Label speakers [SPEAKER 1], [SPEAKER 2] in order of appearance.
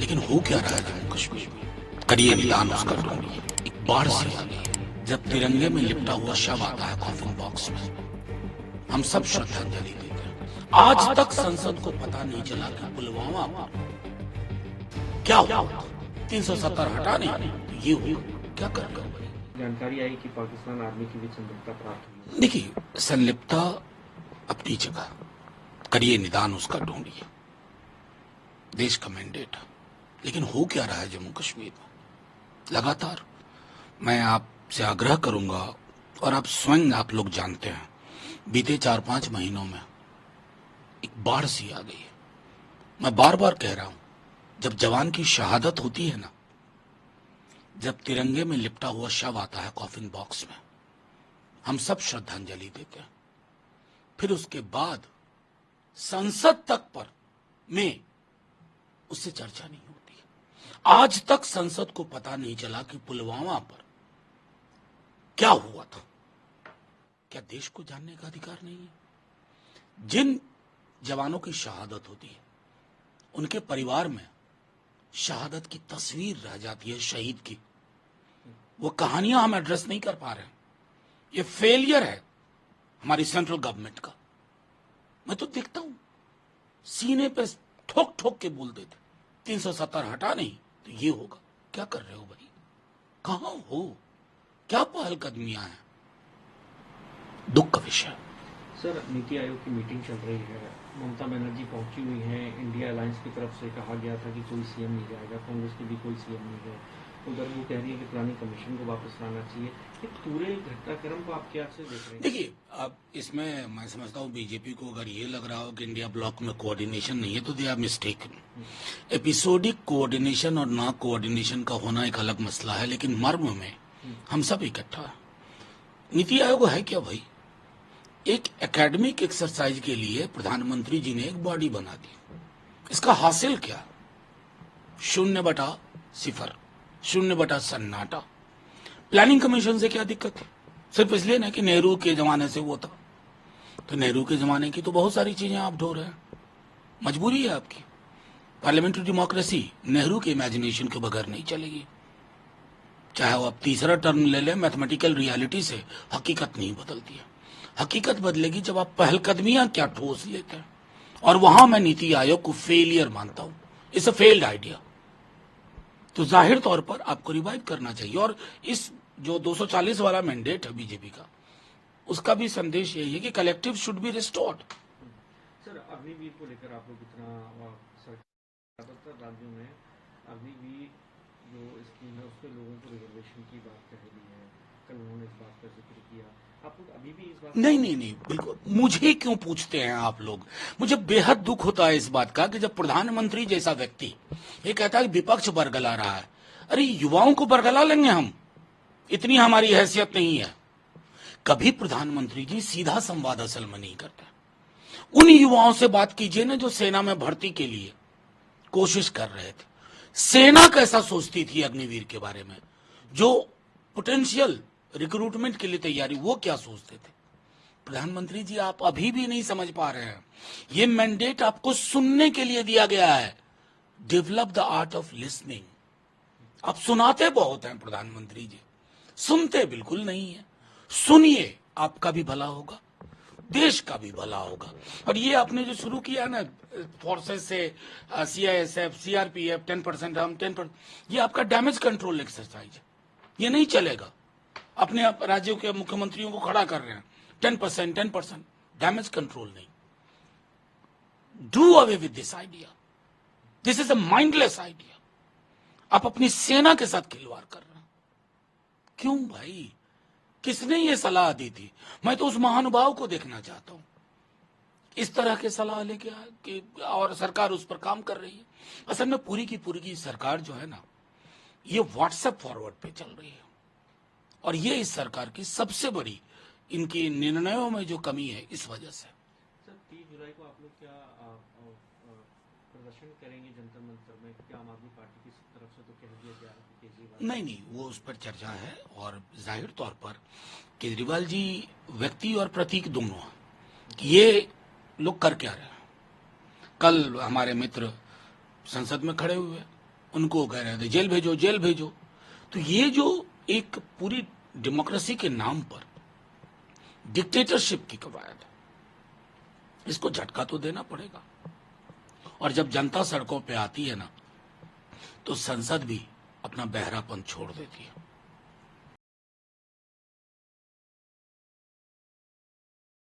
[SPEAKER 1] लेकिन हो क्या रहा है जम्मू कश्मीर में? करिए निदान उसका ढूंढिए। एक बाढ़ सी आ गई जब तिरंगे में लिपटा हुआ शव आता है कॉफिन बॉक्स में। हम सब श्रद्धांजलि देते हैं। आज तक संसद को पता नहीं चला कि पुलवामा पर क्या हुआ। 370 हटाने ये हुआ, क्या कर
[SPEAKER 2] जानकारी आई कि पाकिस्तान आर्मी की भी संलिप्तता प्राप्त हुई।
[SPEAKER 1] देखिए, संलिप्तता अपनी जगह, करिए निदान उसका ढूंढिए, देश का मैंडेट। लेकिन हो क्या रहा है जम्मू कश्मीर में? लगातार मैं आपसे आग्रह करूंगा, और आप स्वयं आप लोग जानते हैं, बीते 4-5 महीनों में एक बाढ़ सी आ गई है। मैं बार बार कह रहा हूं, जब जवान की शहादत होती है ना, जब तिरंगे में लिपटा हुआ शव आता है कॉफिन बॉक्स में, हम सब श्रद्धांजलि देते हैं। फिर उसके बाद संसद तक पर में उससे चर्चा नहीं होती है। आज तक संसद को पता नहीं चला कि पुलवामा पर क्या हुआ था। क्या देश को जानने का अधिकार नहीं है? जिन जवानों की शहादत होती है, उनके परिवार में शहादत की तस्वीर रह जाती है शहीद की। वो कहानियां हम एड्रेस नहीं कर पा रहे हैं। ये फेलियर है हमारी सेंट्रल गवर्नमेंट का। मैं तो देखता हूं, सीने पे ठोक ठोक के बोल देते 370 हटा नहीं तो ये होगा। क्या कर रहे हो भाई? कहां हो? क्या पहलकदमियां हैं? दुख का विषय।
[SPEAKER 2] सर, नीति आयोग की मीटिंग चल रही है, ममता बनर्जी पहुंची हुई हैं। इंडिया अलायंस की तरफ से कहा गया था कि कोई सीएम नहीं जाएगा, कांग्रेस की भी कोई सीएम नहीं है। उधर वो कह रही है कि पुरानी कमीशन को वापस लाना चाहिए। ये पूरे घटनाक्रम को आप क्या से देख रहे हैं?
[SPEAKER 1] देखिए, अब इसमें मैं समझता हूं बीजेपी को अगर ये लग रहा हो कि इंडिया ब्लॉक में कोऑर्डिनेशन नहीं है तो they are mistaken. Episodic coordination और ना कोऑर्डिनेशन का होना एक अलग मसला है, लेकिन मर्म में हम सब इकट्ठा हैं। नीति आयोग है क्या भाई? एक एकेडमिक एक्सरसाइज के लिए प्रधानमंत्री जी ने एक बॉडी बना दी। इसका हासिल क्या? 0/0, 0/सन्नाटा। प्लानिंग कमीशन से क्या दिक्कत है? सिर्फ इसलिए ना कि नेहरू के जमाने से वो था, तो नेहरू के जमाने की तो बहुत सारी चीजें आप ढो रहे हैं। मजबूरी है आपकी। पार्लियामेंट्री डेमोक्रेसी नेहरू के इमेजिनेशन के बगैर नहीं चलेगी। चाहे वो आप तीसरा टर्म ले लें, मैथमेटिकल रियलिटी से हकीकत नहीं बदलती है। हकीकत बदलेगी जब आप पहलकदमियां क्या ठोस लेते हैं, और वहां मैं नीति आयोग को फेलियर मानता हूं। It's a failed idea. तो जाहिर तौर पर आपको रिवाइव करना चाहिए, और इस जो 240 वाला मैंडेट है बीजेपी का, उसका भी संदेश यही है कि collective should be restored.
[SPEAKER 2] Sir, Agniveer को लेकर आप लोग इतना ज्यादातर राज्यों में अग्निवीर जो स्कीम है उसके लोगों को रिजर्वेशन की बात कह रही है। कल उन्होंने इस बात का जिक्र किया। आप लोग अभी भी इस बात
[SPEAKER 1] नहीं, बिल्कुल। मुझे क्यों पूछते हैं आप लोग? मुझे बेहद दुख होता है इस बात का कि जब प्रधानमंत्री जैसा व्यक्ति ये कहता है कि विपक्ष बरगला रहा है। अरे, युवाओं को बरगला लेंगे हम? इतनी हमारी हैसियत नहीं है। कभी प्रधानमंत्री जी सीधा संवाद असल में नहीं करते। उन युवाओं से बात कीजिए ना जो सेना में भर्ती के लिए कोशिश कर रहे थे। सेना कैसा सोचती थी अग्निवीर के बारे में? जो पोटेंशियल रिक्रूटमेंट के लिए तैयारी, वो क्या सोचते थे? प्रधानमंत्री जी, आप अभी भी नहीं समझ पा रहे हैं। ये मैंडेट आपको सुनने के लिए दिया गया है। Develop the art of listening. आप सुनाते बहुत हैं प्रधानमंत्री जी, सुनते बिल्कुल नहीं है। सुनिए, आपका भी भला होगा, देश का भी भला होगा। और ये आपने जो शुरू किया ना फोर्सेस से, सीआईएसएफ, सीआरपीएफ, 10% हम 10%, ये आपका डैमेज कंट्रोल एक्सरसाइज है। ये नहीं चलेगा। अपने राज्यों के मुख्यमंत्रियों को खड़ा कर रहे हैं 10%, डैमेज कंट्रोल नहीं। Do away with this idea. This is a mindless idea. आप अपनी सेना के साथ खिलवाड़ कर रहे हैं। क्यों भाई? किसने ये सलाह दी थी? मैं तो उस महानुभाव को देखना चाहता हूं इस तरह के सलाह लेके कि, और सरकार उस पर काम कर रही है। असल में पूरी की पूरी सरकार जो है ना, ये व्हाट्सएप फॉरवर्ड पे चल रही है, और ये इस सरकार की सबसे बड़ी इनकी निर्णयों में जो कमी है इस वजह से।
[SPEAKER 2] सर, 30 जुलाई को आप लोग क्या प्रदर्शन करेंगे जंतर मंतर में? क्या आम आदमी पार्टी की तरफ से तो कह दिया गया है कि केजरीवाल
[SPEAKER 1] नहीं, वो उस पर चर्चा है, और जाहिर तौर पर केजरीवाल जी व्यक्ति और प्रतीक दोनों हैं। ये लोग कर क्या रहे हैं? कल हमारे मित्र संसद में खड़े हुए, उनको कह रहे थे जेल भेजो जेल भेजो। तो ये जो एक पूरी डेमोक्रेसी के नाम पर डिक्टेटरशिप की कवायद है, इसको झटका तो देना पड़ेगा। और जब जनता सड़कों पे आती है ना, तो संसद भी अपना बहरापन छोड़ देती है।